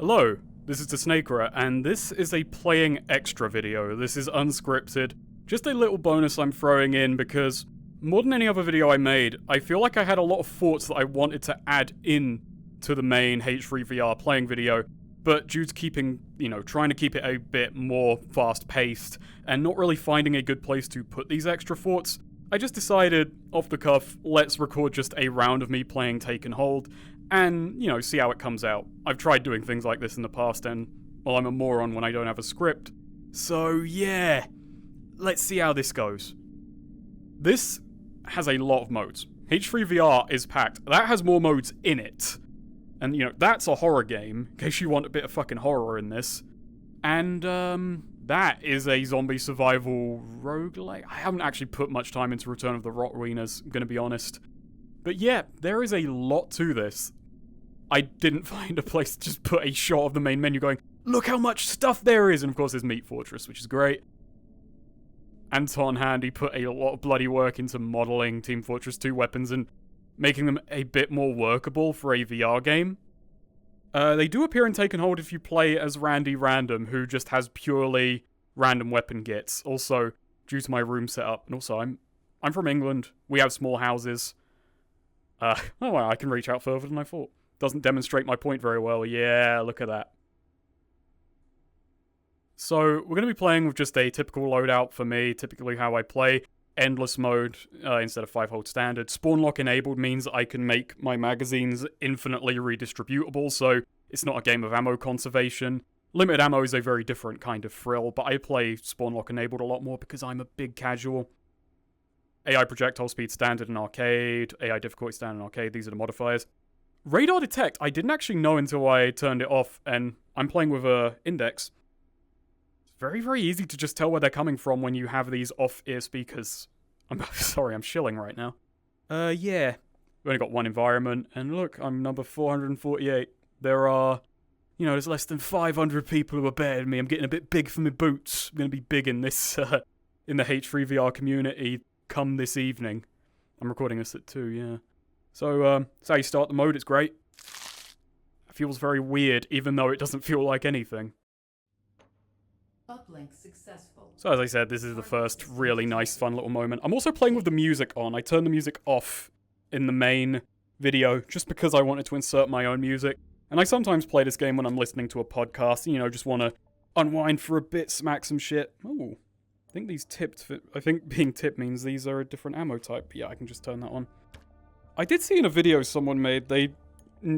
Hello, this is Tehsnakerer, and this is a playing extra video. This is unscripted, just a little bonus I'm throwing in because more than any other video I made, I feel like I had a lot of thoughts that I wanted to add in to the main H3VR playing video, but due to trying to keep it a bit more fast-paced and not really finding a good place to put these extra thoughts, I just decided, off the cuff, let's record just a round of me playing Take and Hold, and, see how it comes out. I've tried doing things like this in the past, and, well, I'm a moron when I don't have a script. So, yeah, let's see how this goes. This has a lot of modes. H3VR is packed. That has more modes in it. And, that's a horror game, in case you want a bit of fucking horror in this. And, that is a zombie survival roguelike. I haven't actually put much time into Return of the Rotruiners, I'm gonna be honest. But yeah, there is a lot to this. I didn't find a place to just put a shot of the main menu going, look how much stuff there is! And of course there's Meat Fortress, which is great. Anton Handy put a lot of bloody work into modeling Team Fortress 2 weapons and making them a bit more workable for a VR game. They do appear in Take and Hold if you play as Randy Random, who just has purely random weapon gets. Also, due to my room setup, and also I'm from England, we have small houses. Oh well, I can reach out further than I thought. Doesn't demonstrate my point very well. Yeah, look at that. So, we're going to be playing with just a typical loadout for me, typically how I play. Endless mode instead of 5-hold standard. Spawn lock enabled means I can make my magazines infinitely redistributable, so it's not a game of ammo conservation. Limited ammo is a very different kind of thrill, but I play spawn lock enabled a lot more because I'm a big casual. AI projectile speed standard in arcade, AI difficulty standard in arcade, these are the modifiers. Radar detect, I didn't actually know until I turned it off, and I'm playing with a index. It's very, very easy to just tell where they're coming from when you have these off-ear speakers. I'm sorry, I'm shilling right now. Yeah. We've only got one environment, and look, I'm number 448. There are, there's less than 500 people who are better than me. I'm getting a bit big for my boots. I'm gonna be big in this, in the H3VR community come this evening. I'm recording this at 2, yeah. So, that's how you start the mode, it's great. It feels very weird, even though it doesn't feel like anything. Uplink successful. So as I said, this is the first really nice, fun little moment. I'm also playing with the music on. I turned the music off in the main video, just because I wanted to insert my own music. And I sometimes play this game when I'm listening to a podcast, just want to unwind for a bit, smack some shit. Ooh, I think these tipped, I think being tipped means these are a different ammo type. Yeah, I can just turn that on. I did see in a video someone made, they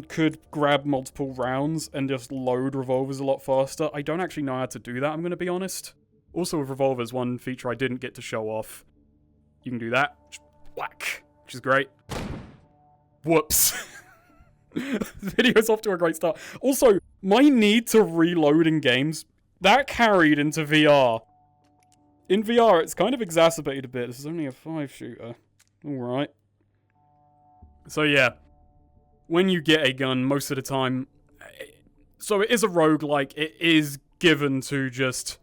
could grab multiple rounds and just load revolvers a lot faster. I don't actually know how to do that, I'm going to be honest. Also with revolvers, one feature I didn't get to show off. You can do that. Just whack. Which is great. Whoops. This video's off to a great start. Also, my need to reload in games, that carried into VR. In VR, it's kind of exacerbated a bit. This is only a 5-shooter. Alright. So yeah. When you get a gun, most of the time... So it is a roguelike. It is given to just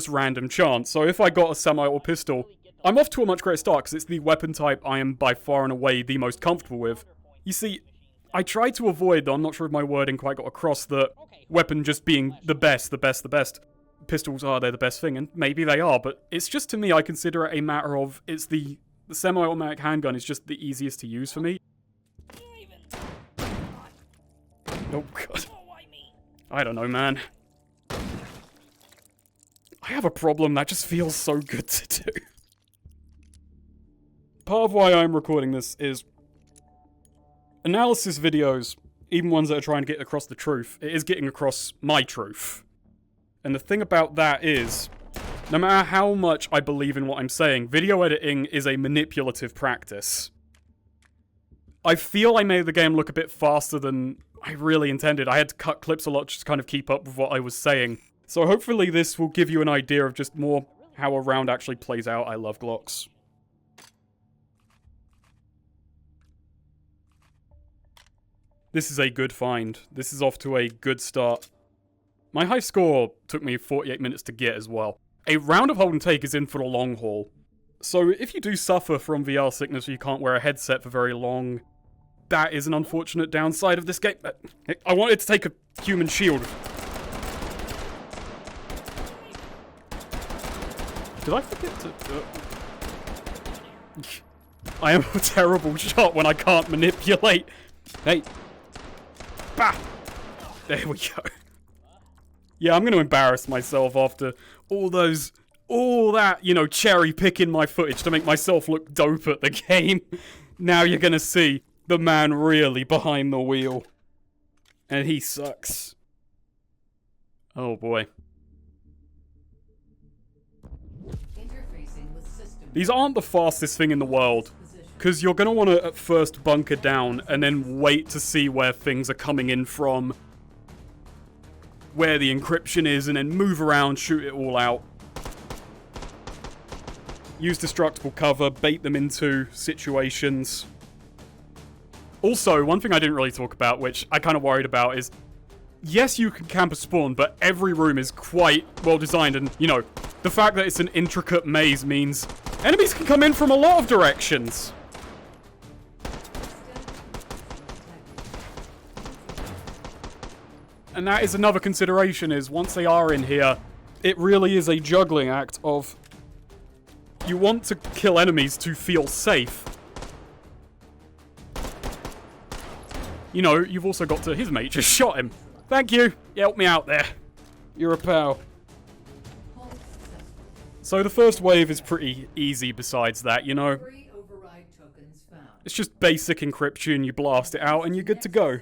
random chance. So if I got a semi-auto pistol, I'm off to a much greater start because it's the weapon type I am by far and away the most comfortable with. You see, I tried to avoid, though I'm not sure if my wording quite got across, the weapon just being the best. Pistols are, they're the best thing, and maybe they are, but it's just, to me, I consider it a matter of, it's the semi-automatic handgun is just the easiest to use for me. Oh god. I don't know, man. I have a problem that just feels so good to do. Part of why I'm recording this is analysis videos, even ones that are trying to get across the truth, it is getting across my truth. And the thing about that is, no matter how much I believe in what I'm saying, video editing is a manipulative practice. I feel I made the game look a bit faster than I really intended. I had to cut clips a lot just to kind of keep up with what I was saying. So hopefully this will give you an idea of just more how a round actually plays out. I love Glocks. This is a good find. This is off to a good start. My high score took me 48 minutes to get as well. A round of hold and take is in for the long haul. So if you do suffer from VR sickness or you can't wear a headset for very long, that is an unfortunate downside of this game. I wanted to take a human shield. Did I forget to... I am a terrible shot when I can't manipulate. Hey. Bah! There we go. Yeah, I'm going to embarrass myself after all that, you know, cherry picking my footage to make myself look dope at the game. Now you're going to see the man really behind the wheel. And he sucks. Oh boy. These aren't the fastest thing in the world, because you're going to want to at first bunker down and then wait to see where things are coming in from, where the encryption is, and then move around, shoot it all out. Use destructible cover, bait them into situations. Also, one thing I didn't really talk about, which I kind of worried about, is yes, you can camp a spawn, but every room is quite well designed, and, you know, the fact that it's an intricate maze means enemies can come in from a lot of directions. And that is another consideration, is once they are in here, it really is a juggling act of you want to kill enemies to feel safe. You know, you've also got to... His mate just shot him. Thank you. You helped me out there. You're a pal. So the first wave is pretty easy besides that, you know. It's just basic encryption, you blast it out and you're good to go.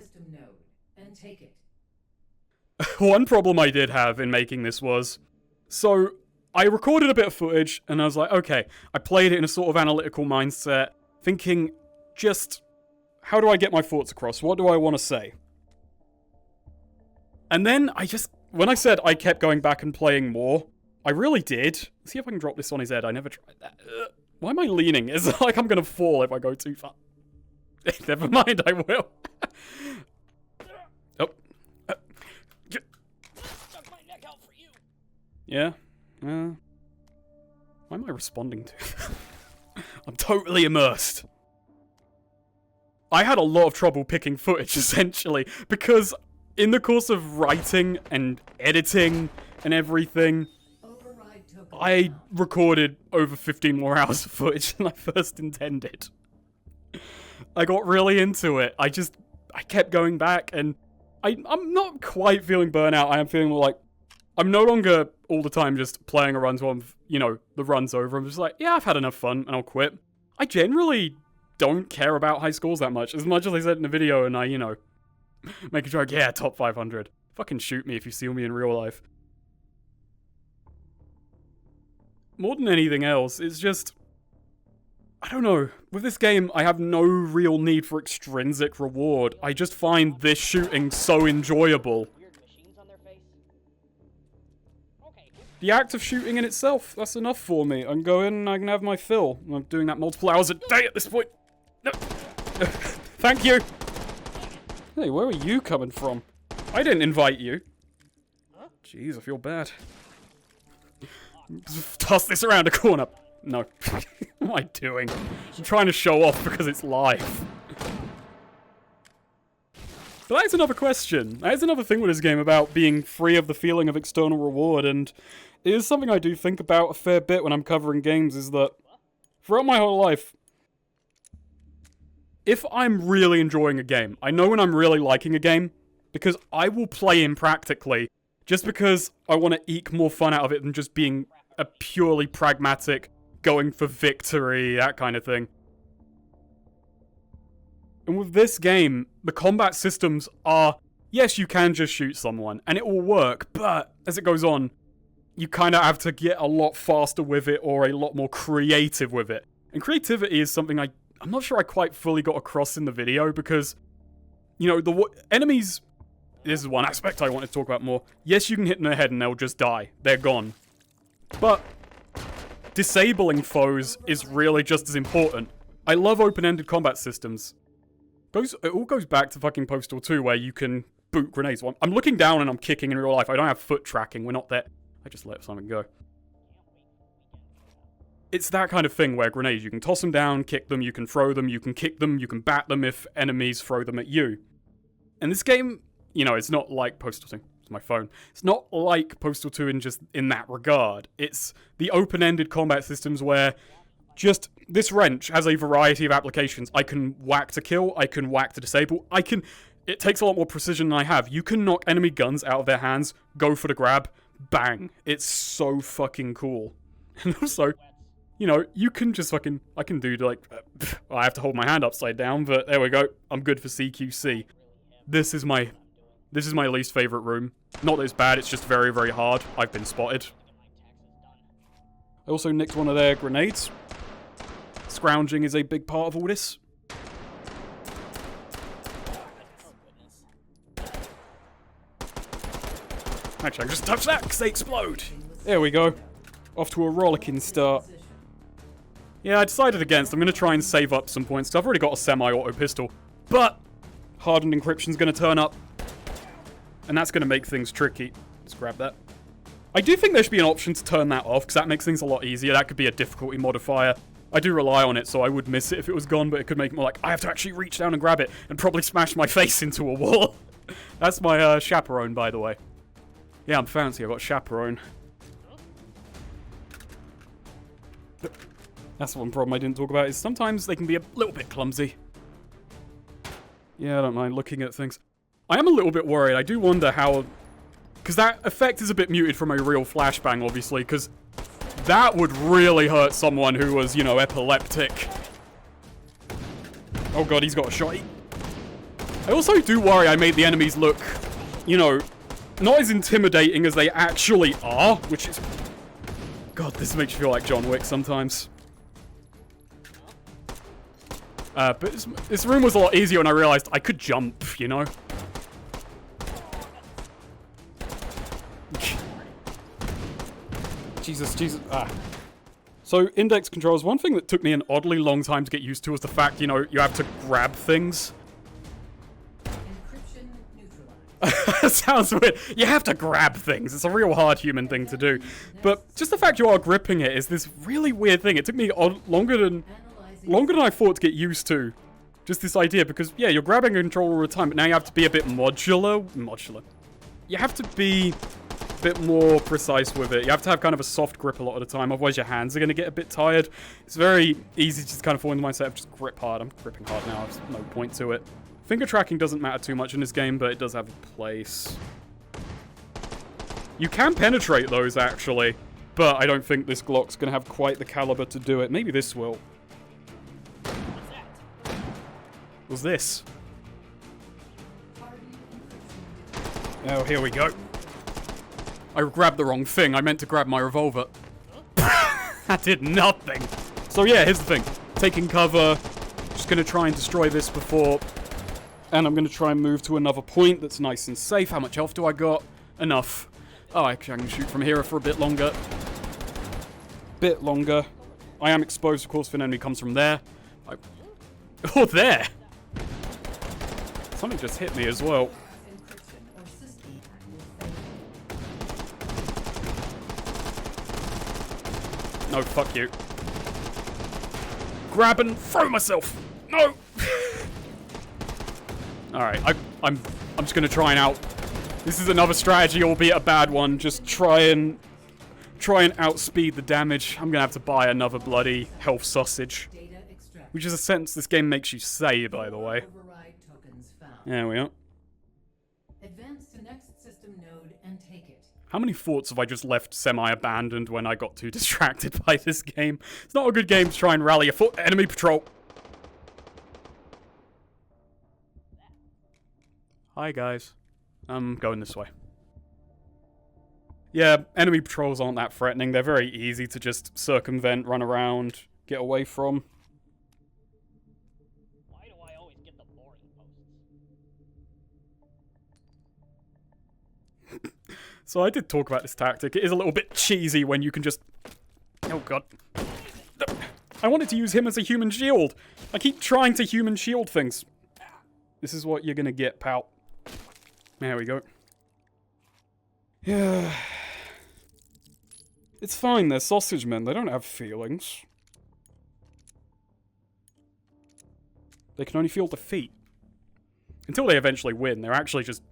One problem I did have in making this was... So, I recorded a bit of footage and I was like, okay, I played it in a sort of analytical mindset, thinking just... How do I get my thoughts across? What do I want to say? And then when I said I kept going back and playing more, I really did. Let's see if I can drop this on his head. I never tried that. Why am I leaning? It's like I'm going to fall if I go too far. Never mind, I will. Oh. Stuck my neck out for you. Yeah. Why am I responding to? I'm totally immersed. I had a lot of trouble picking footage, essentially, because in the course of writing and editing and everything, I recorded over 15 more hours of footage than I first intended. I got really into it. I kept going back, and I'm not quite feeling burnout. I am feeling more like, I'm no longer all the time just playing a run to one, you know, the run's over. I'm just like, yeah, I've had enough fun, and I'll quit. I generally don't care about high scores that much as I said in the video, and I, you know, make a joke, yeah, top 500. Fucking shoot me if you see me in real life. More than anything else, it's just... I don't know. With this game, I have no real need for extrinsic reward. I just find this shooting so enjoyable. The act of shooting in itself, that's enough for me. I can go in and I can have my fill. I'm doing that multiple hours a day at this point. No. Thank you. Hey, where are you coming from? I didn't invite you. Jeez, I feel bad. Toss this around a corner. No. What am I doing? I'm trying to show off because it's live. But that is another question. That is another thing with this game about being free of the feeling of external reward, and it is something I do think about a fair bit when I'm covering games, is that throughout my whole life, if I'm really enjoying a game, I know when I'm really liking a game, because I will play impractically, just because I want to eke more fun out of it than just being a purely pragmatic, going for victory, that kind of thing. And with this game, the combat systems are, yes, you can just shoot someone, and it will work, but as it goes on, you kind of have to get a lot faster with it, or a lot more creative with it. And creativity is something I'm not sure I quite fully got across in the video, because, you know, the enemies... This is one aspect I want to talk about more. Yes, you can hit them in the head and they'll just die. They're gone. But disabling foes is really just as important. I love open-ended combat systems. It all goes back to fucking Postal 2, where you can boot grenades. I'm looking down and I'm kicking in real life. I don't have foot tracking. We're not there. I just let something go. it's that kind of thing where grenades, you can toss them down, kick them, you can throw them, you can kick them, you can bat them if enemies throw them at you. And this game, you know, it's not like Postal 2. It's my phone. It's not like Postal 2 in that regard. It's the open-ended combat systems where just this wrench has a variety of applications. I can whack to kill, I can whack to disable, it takes a lot more precision than I have. You can knock enemy guns out of their hands, go for the grab, bang. It's so fucking cool. And also, you know, you can just fucking, I can do like, I have to hold my hand upside down, but there we go. I'm good for CQC. This is my least favorite room. Not that it's bad, it's just very, very hard. I've been spotted. I also nicked one of their grenades. Scrounging is a big part of all this. Actually, I can just touch that because they explode. There we go. Off to a rollicking start. Yeah, I decided against. I'm going to try and save up some points because I've already got a semi-auto pistol. But hardened encryption's going to turn up. And that's going to make things tricky. Let's grab that. I do think there should be an option to turn that off because that makes things a lot easier. That could be a difficulty modifier. I do rely on it, so I would miss it if it was gone, but it could make it more like, I have to actually reach down and grab it and probably smash my face into a wall. That's my chaperone, by the way. Yeah, I'm fancy. I've got a chaperone. That's one problem I didn't talk about, is sometimes they can be a little bit clumsy. Yeah, I don't mind looking at things. I am a little bit worried. I do wonder how... Because that effect is a bit muted from a real flashbang, obviously, because that would really hurt someone who was, you know, epileptic. Oh god, he's got a shotty. I also do worry I made the enemies look, you know, not as intimidating as they actually are, which is... God, this makes you feel like John Wick sometimes. But this room was a lot easier when I realized I could jump, you know? Jesus. So, index controls, one thing that took me an oddly long time to get used to was the fact, you know, you have to grab things. Encryption neutralized. Sounds weird. You have to grab things. It's a real hard human thing to do. But just the fact you are gripping it is this really weird thing. It took me longer than I thought to get used to. Just this idea, because, yeah, you're grabbing a controller all the time, but now you have to be a bit modular. You have to be a bit more precise with it. You have to have kind of a soft grip a lot of the time, otherwise your hands are going to get a bit tired. It's very easy to just kind of fall into the mindset of just grip hard. I'm gripping hard now, there's no point to it. Finger tracking doesn't matter too much in this game, but it does have a place. You can penetrate those, actually, but I don't think this Glock's going to have quite the caliber to do it. Maybe this will. What's this? Oh, here we go. I grabbed the wrong thing. I meant to grab my revolver. That did nothing. So yeah, here's the thing. Taking cover. Just gonna try and destroy this before. And I'm gonna try and move to another point that's nice and safe. How much health do I got? Enough. Oh, I can shoot from here for a bit longer. I am exposed, of course, if an enemy comes from there. Oh, there! Something just hit me as well. No, fuck you. Grab and throw myself! No! Alright, I'm just gonna try and This is another strategy, albeit a bad one. Just try and outspeed the damage. I'm gonna have to buy another bloody health sausage. Which is a sentence this game makes you say, by the way. There we are. Advance to next system node and take it. How many forts have I just left semi-abandoned when I got too distracted by this game? It's not a good game to try and rally a fort. Enemy patrol. Hi, guys. I'm going this way. Yeah, enemy patrols aren't that threatening. They're very easy to just circumvent, run around, get away from. Why do I always get the boring posts? So I did talk about this tactic. It is a little bit cheesy when you can just... Oh, God. I wanted to use him as a human shield. I keep trying to human shield things. This is what you're gonna get, pal. There we go. Yeah. It's fine, they're sausage men, they don't have feelings. They can only feel defeat. Until they eventually win, they're actually just...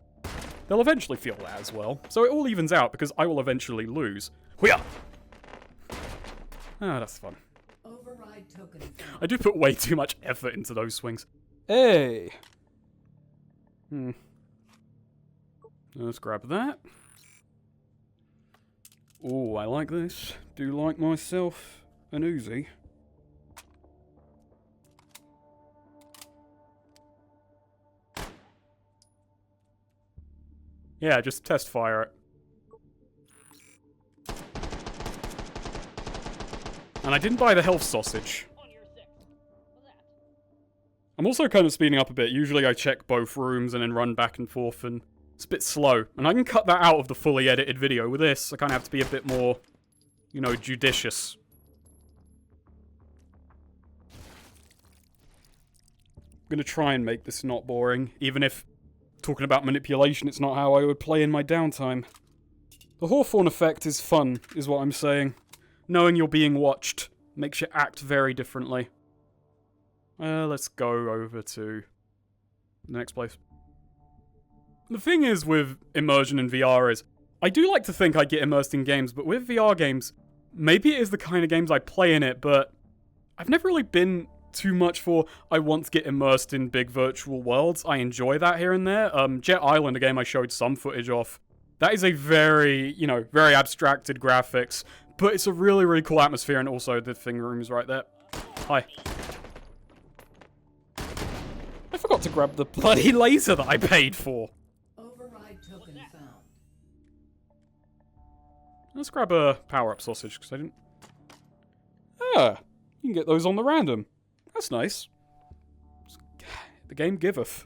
They'll eventually feel that as well. So it all evens out, because I will eventually lose. Hoo-yah! Ah, that's fun. Override token found. I do put way too much effort into those swings. Hey! Let's grab that. Oh, I like this. Do like myself an Uzi. Yeah, just test fire it. And I didn't buy the health sausage. I'm also kind of speeding up a bit. Usually I check both rooms and then run back and forth, and it's a bit slow. And I can cut that out of the fully edited video. With this, I kind of have to be a bit more, you know, judicious. I'm gonna try and make this not boring, even if talking about manipulation, it's not how I would play in my downtime. The Hawthorne effect is fun, is what I'm saying. Knowing you're being watched makes you act very differently. Let's go over to the next place. The thing is with immersion in VR is, I do like to think I get immersed in games, but with VR games, maybe it is the kind of games I play in it, but I've never really been too much for, I want to get immersed in big virtual worlds. I enjoy that here and there. Jet Island, a game I showed some footage of, that is a very, you know, very abstracted graphics, but it's a really, really cool atmosphere, and also the thing room is right there. Hi. I forgot to grab the bloody laser that I paid for. Override token found. Let's grab a power-up sausage, because I didn't... Ah, you can get those on the random. That's nice. The game giveth.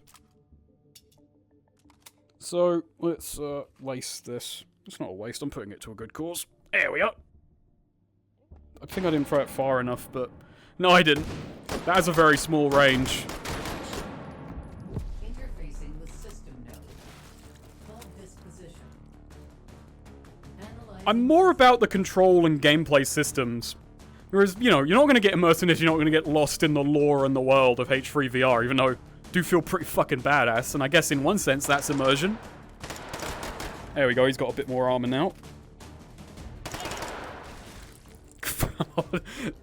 So, let's waste this. It's not a waste, I'm putting it to a good cause. There we are. I think I didn't throw it far enough, but... No, I didn't. That has a very small range. Interfacing with system node. Hold this position. Analyzing. I'm more about the control and gameplay systems. Whereas, you know, you're not going to get immersed in this, you're not going to get lost in the lore and the world of H3VR, even though I do feel pretty fucking badass, and I guess in one sense that's immersion. There we go, he's got a bit more armor now.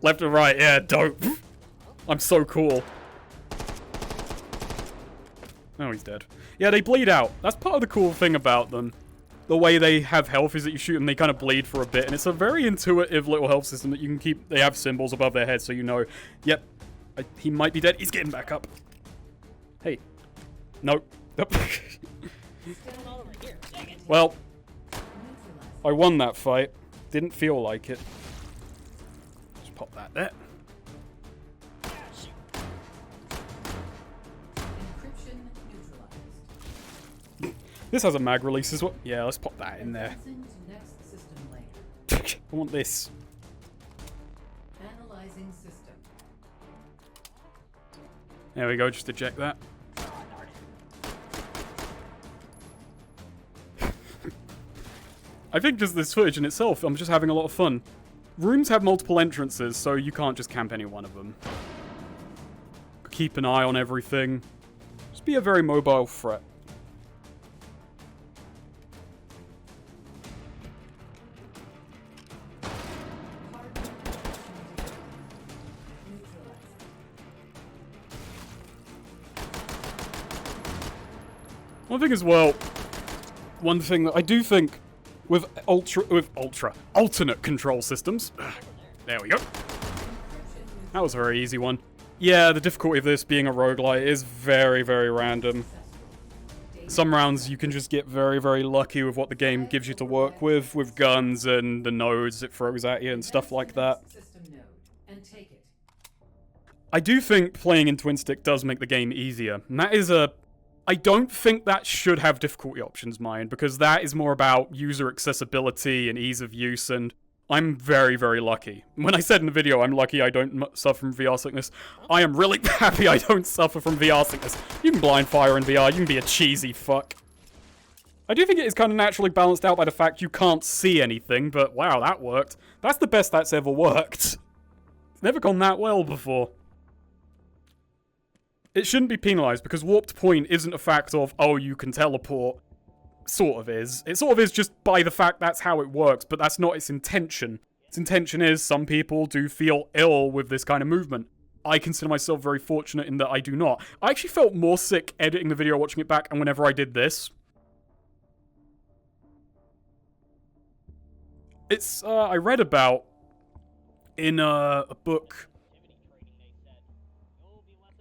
Left and right, yeah, dope. I'm so cool. Oh, he's dead. Yeah, they bleed out. That's part of the cool thing about them. The way they have health is that you shoot them, they kind of bleed for a bit, and it's a very intuitive little health system that you can keep. They have symbols above their head, so you know, yep, he might be dead. He's getting back up. Hey. Nope. Nope. Well, I won that fight. Didn't feel like it. Just pop that there. Encryption neutralized. This has a mag release as well. Yeah, let's pop that in there. Advancing to next system layer. I want this. Analyzing system. There we go, just eject that. I think just this footage in itself, I'm just having a lot of fun. Rooms have multiple entrances, so you can't just camp any one of them. Keep an eye on everything. Just be a very mobile threat. One thing as well, one thing that I do think with alternate control systems, there we go. That was a very easy one. Yeah, the difficulty of this being a roguelite is very, very random. Some rounds you can just get very, very lucky with what the game gives you to work with guns and the nodes it throws at you and stuff like that. I do think playing in twin stick does make the game easier, and that is I don't think that should have difficulty options, mind, because that is more about user accessibility and ease of use, and I'm very, very lucky. When I said in the video I'm lucky I don't suffer from VR sickness, I am really happy I don't suffer from VR sickness. You can blind fire in VR, you can be a cheesy fuck. I do think it is kind of naturally balanced out by the fact you can't see anything, but wow, that worked. That's the best that's ever worked. It's never gone that well before. It shouldn't be penalized because warped point isn't a fact of, oh, you can teleport. Sort of is. It sort of is just by the fact that's how it works, but that's not its intention. Its intention is some people do feel ill with this kind of movement. I consider myself very fortunate in that I do not. I actually felt more sick editing the video, watching it back, and whenever I did this. It's, I read about in a book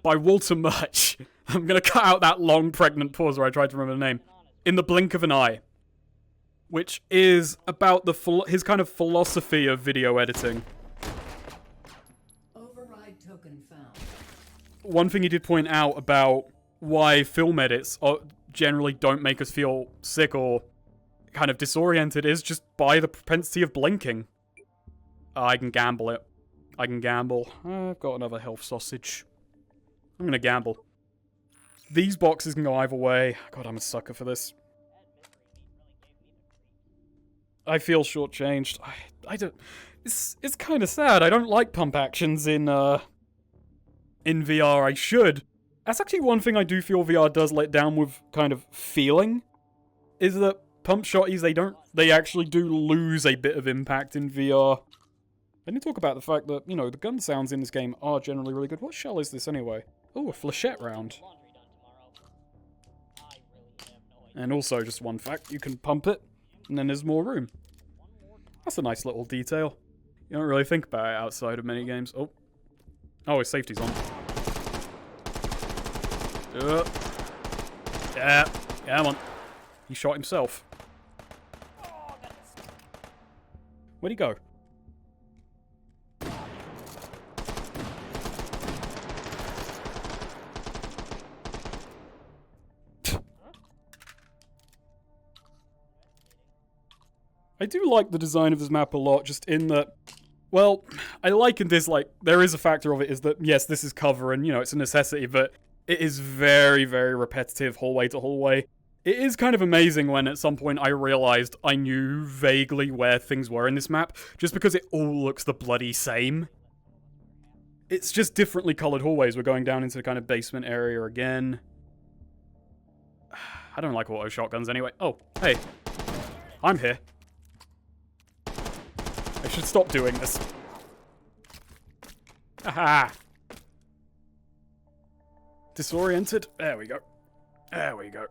by Walter Murch. I'm gonna cut out that long pregnant pause where I tried to remember the name. In the Blink of an Eye. Which is about his kind of philosophy of video editing. Override token found. One thing he did point out about why film edits generally don't make us feel sick or kind of disoriented is just by the propensity of blinking. I can gamble it. I can gamble. I've got another health sausage. I'm gonna gamble. These boxes can go either way. God, I'm a sucker for this. I feel shortchanged. I don't... It's kind of sad. I don't like pump actions in VR. I should. That's actually one thing I do feel VR does let down with kind of feeling. Is that pump shotties, they actually do lose a bit of impact in VR. I need to talk about the fact that, you know, the gun sounds in this game are generally really good. What shell is this anyway? Oh, a flechette round. And also, just one fact, you can pump it, and then there's more room. That's a nice little detail. You don't really think about it outside of many games. Oh. Oh, his safety's on. Yeah. Come on. He shot himself. Where'd he go? I do like the design of this map a lot, just in that, well, I liken this, like, there is a factor of it is that, yes, this is cover and, you know, it's a necessity, but it is very, very repetitive hallway to hallway. It is kind of amazing when at some point I realized I knew vaguely where things were in this map, just because it all looks the bloody same. It's just differently colored hallways. We're going down into the kind of basement area again. I don't like auto shotguns anyway. Oh, hey. I'm here. I should stop doing this. Aha! Disoriented? There we go. There we go.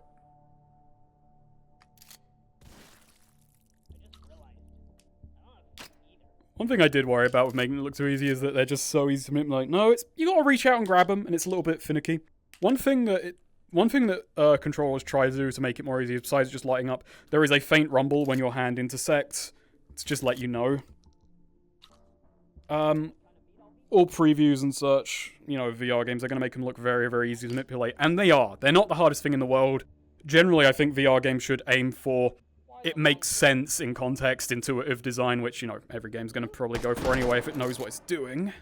One thing I did worry about with making it look too easy is that they're just so easy to manipulate. No, you gotta reach out and grab them, and it's a little bit finicky. One thing that controllers try to do to make it more easy, besides just lighting up, there is a faint rumble when your hand intersects. It's just let you know. All previews and such, you know, VR games are going to make them look very, very easy to manipulate. And they are. They're not the hardest thing in the world. Generally, I think VR games should aim for it makes sense in context, intuitive design, which, you know, every game's going to probably go for anyway if it knows what it's doing.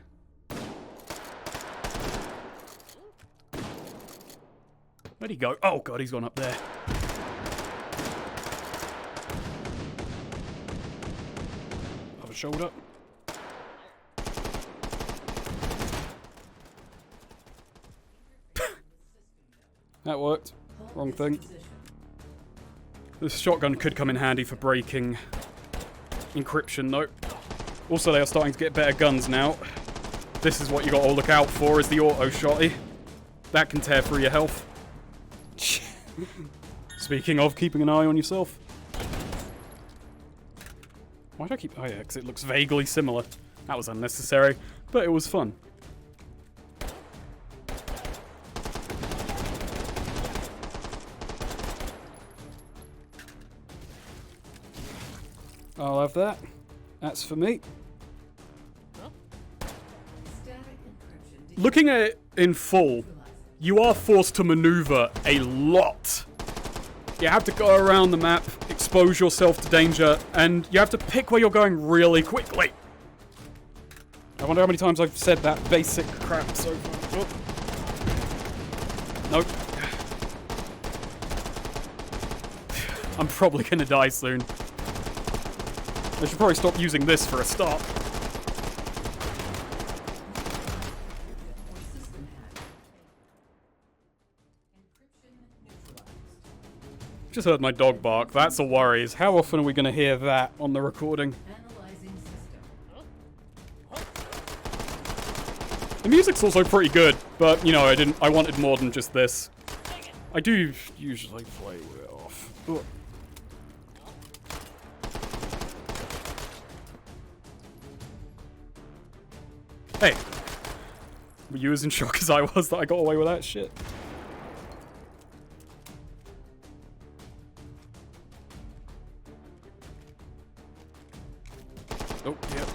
Where'd he go? Oh, God, he's gone up there. Have a shoulder. That worked. Wrong thing. This shotgun could come in handy for breaking encryption, though. Also, they are starting to get better guns now. This is what you gotta look out for, is the auto shotty. That can tear through your health. Speaking of keeping an eye on yourself. Why do I keep... Oh yeah, because it looks vaguely similar. That was unnecessary, but it was fun. I'll have that. That's for me. Looking at it in full, you are forced to maneuver a lot. You have to go around the map, expose yourself to danger, and you have to pick where you're going really quickly. I wonder how many times I've said that basic crap so far. Oh. Nope. I'm probably gonna die soon. I should probably stop using this for a start. Or system hack. Encryption neutralized. Just heard my dog bark. That's a worry. Is how often are we gonna hear that on the recording? Analyzing system. The music's also pretty good, but you know, I wanted more than just this. I do usually play it off. Ugh. Hey. Were you as in shock as I was that I got away with that shit? Oh, yep.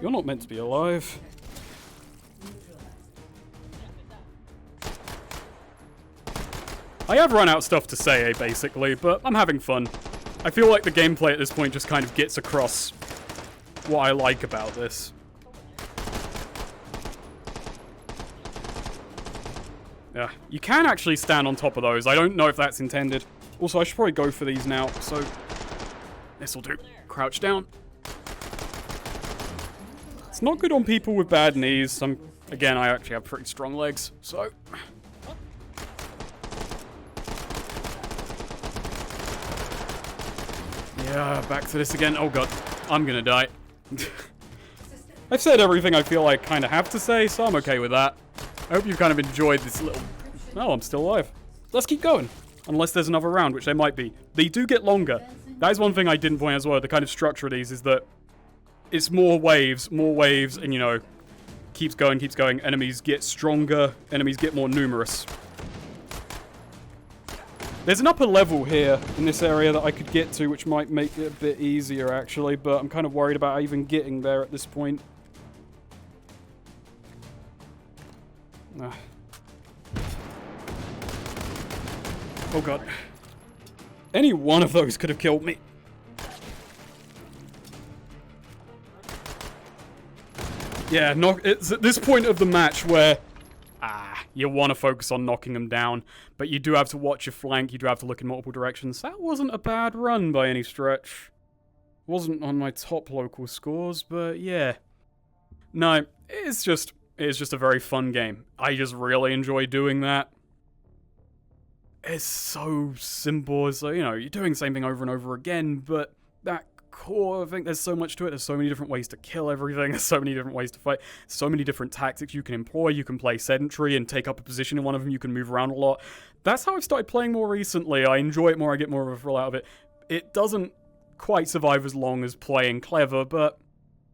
You're not meant to be alive. I have run out of stuff to say, basically, but I'm having fun. I feel like the gameplay at this point just kind of gets across what I like about this. Yeah, you can actually stand on top of those. I don't know if that's intended. Also, I should probably go for these now, so this'll do. Crouch down. It's not good on people with bad knees. Again, I actually have pretty strong legs, so... Yeah, back to this again. Oh god, I'm gonna die. I've said everything I feel I kind of have to say, so I'm okay with that. I hope you've kind of enjoyed this little... Oh, I'm still alive. Let's keep going. Unless there's another round, which there might be. They do get longer. That is one thing I didn't point out as well. The kind of structure of these is that it's more waves, and, you know, keeps going. Enemies get stronger, enemies get more numerous. There's an upper level here in this area that I could get to, which might make it a bit easier, actually, but I'm kind of worried about even getting there at this point. Oh god. Any one of those could have killed me. Yeah, it's at this point of the match where you want to focus on knocking them down, but you do have to watch your flank, you do have to look in multiple directions. That wasn't a bad run by any stretch. Wasn't on my top local scores, but yeah. No, it's just a very fun game. I just really enjoy doing that. It's so simple, it's like, you know, you're doing the same thing over and over again, but that core, I think there's so much to it. There's so many different ways to kill everything. There's so many different ways to fight. So many different tactics you can employ. You can play sedentary and take up a position in one of them. You can move around a lot. That's how I've started playing more recently. I enjoy it more. I get more of a thrill out of it. It doesn't quite survive as long as playing clever, but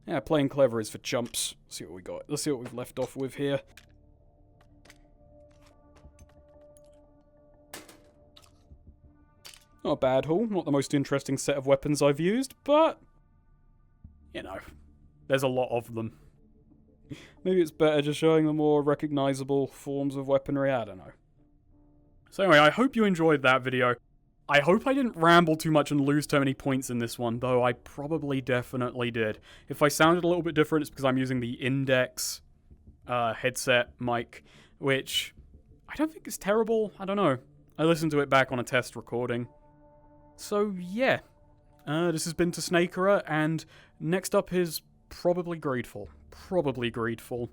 yeah, playing clever is for chumps. Let's see what we got. Let's see what we've left off with here. Not a bad haul, not the most interesting set of weapons I've used, but, you know, there's a lot of them. Maybe it's better just showing the more recognizable forms of weaponry, I don't know. So anyway, I hope you enjoyed that video. I hope I didn't ramble too much and lose too many points in this one, though I probably definitely did. If I sounded a little bit different, it's because I'm using the Index headset mic, which I don't think is terrible, I don't know. I listened to it back on a test recording. So, yeah. This has been Tehsnakerer, and next up is probably Greedful. Probably Greedful.